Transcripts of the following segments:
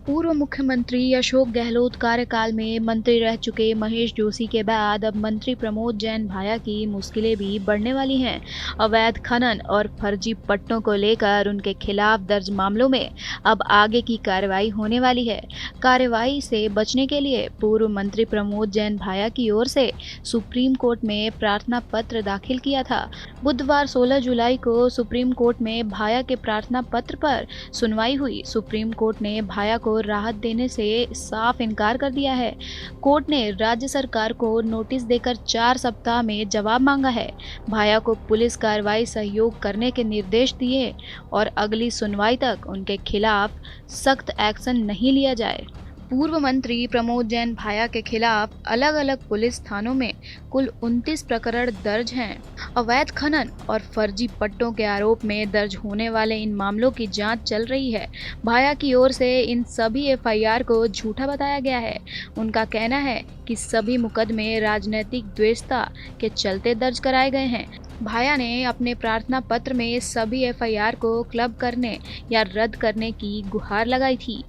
पूर्व मुख्यमंत्री अशोक गहलोत कार्यकाल में मंत्री रह चुके महेश जोशी के बाद अब मंत्री प्रमोद जैन भाया की मुश्किलें भी बढ़ने वाली हैं। अवैध खनन और फर्जी पट्टों को लेकर उनके खिलाफ दर्ज मामलों में अब आगे की कार्रवाई होने वाली है। कार्रवाई से बचने के लिए पूर्व मंत्री प्रमोद जैन भाया की ओर से सुप्रीम कोर्ट में प्रार्थना पत्र दाखिल किया था। बुधवार 16 जुलाई को सुप्रीम कोर्ट में भाया के प्रार्थना पत्र पर सुनवाई हुई। सुप्रीम कोर्ट ने भाया को राहत देने से साफ इनकार कर दिया है। कोर्ट ने राज्य सरकार को नोटिस देकर 4 सप्ताह में जवाब मांगा है। भाया को पुलिस कार्रवाई सहयोग करने के निर्देश दिए और अगली सुनवाई तक उनके खिलाफ सख्त एक्शन नहीं लिया जाए। पूर्व मंत्री प्रमोद जैन भाया के खिलाफ अलग अलग पुलिस थानों में कुल 29 प्रकरण दर्ज हैं। अवैध खनन और फर्जी पट्टों के आरोप में दर्ज होने वाले इन मामलों की जांच चल रही है। भाया की ओर से इन सभी एफआईआर को झूठा बताया गया है। उनका कहना है कि सभी मुकदमे राजनीतिक द्वेषता के चलते दर्ज कराए गए हैं। भाया ने अपने प्रार्थना पत्र में सभी एफआईआर को क्लब करने या रद्द करने की गुहार लगाई थी।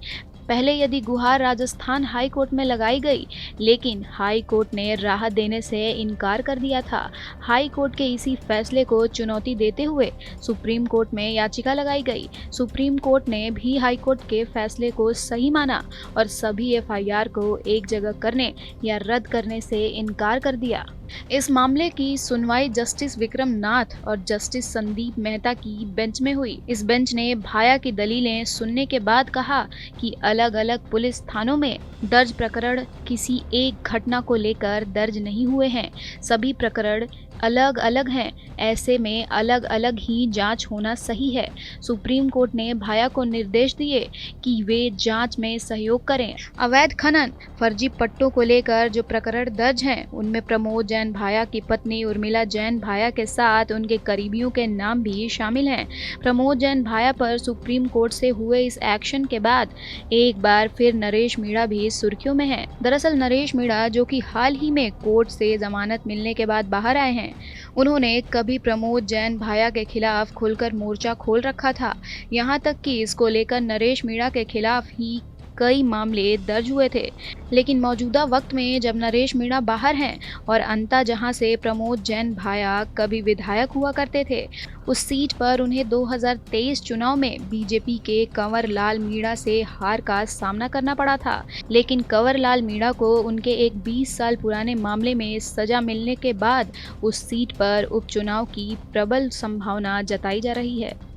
पहले यदि गुहार राजस्थान हाई कोर्ट में लगाई गई, लेकिन हाई कोर्ट ने राहत देने से इनकार कर दिया था। हाई कोर्ट के इसी फैसले को चुनौती देते हुए सुप्रीम कोर्ट में याचिका लगाई गई। सुप्रीम कोर्ट ने भी हाई कोर्ट के फैसले को सही माना और सभी एफआईआर को एक जगह करने या रद्द करने से इनकार कर दिया। इस मामले की सुनवाई जस्टिस विक्रम नाथ और जस्टिस संदीप मेहता की बेंच में हुई। इस बेंच ने भाया की दलीलें सुनने के बाद कहा कि अलग अलग पुलिस थानों में दर्ज प्रकरण किसी एक घटना को लेकर दर्ज नहीं हुए हैं। सभी प्रकरण अलग अलग हैं। ऐसे में अलग अलग ही जांच होना सही है। सुप्रीम कोर्ट ने भाया को निर्देश दिए कि वे जांच में सहयोग करें। अवैध खनन, फर्जी पट्टों को लेकर जो प्रकरण दर्ज हैं, उनमें प्रमोद जैन भाया की पत्नी उर्मिला जैन भाया के साथ उनके करीबियों के नाम भी शामिल हैं। प्रमोद जैन भाया पर सुप्रीम कोर्ट से हुए इस एक्शन के बाद एक बार फिर नरेश मीणा भी सुर्खियों में है। दरअसल नरेश मीणा, जो कि हाल ही में कोर्ट से जमानत मिलने के बाद बाहर आए हैं, उन्होंने कभी प्रमोद जैन भाया के खिलाफ खुलकर मोर्चा खोल रखा था। यहाँ तक कि इसको लेकर नरेश मीणा के खिलाफ ही कई मामले दर्ज हुए थे। लेकिन मौजूदा वक्त में जब नरेश मीणा बाहर हैं और अंता जहां से प्रमोद जैन भाया कभी विधायक हुआ करते थे, उस सीट पर उन्हें 2023 चुनाव में बीजेपी के कंवर लाल मीणा से हार का सामना करना पड़ा था। लेकिन कंवर लाल मीणा को उनके एक 20 साल पुराने मामले में सजा मिलने के बाद उस सीट पर उपचुनाव की प्रबल संभावना जताई जा रही है।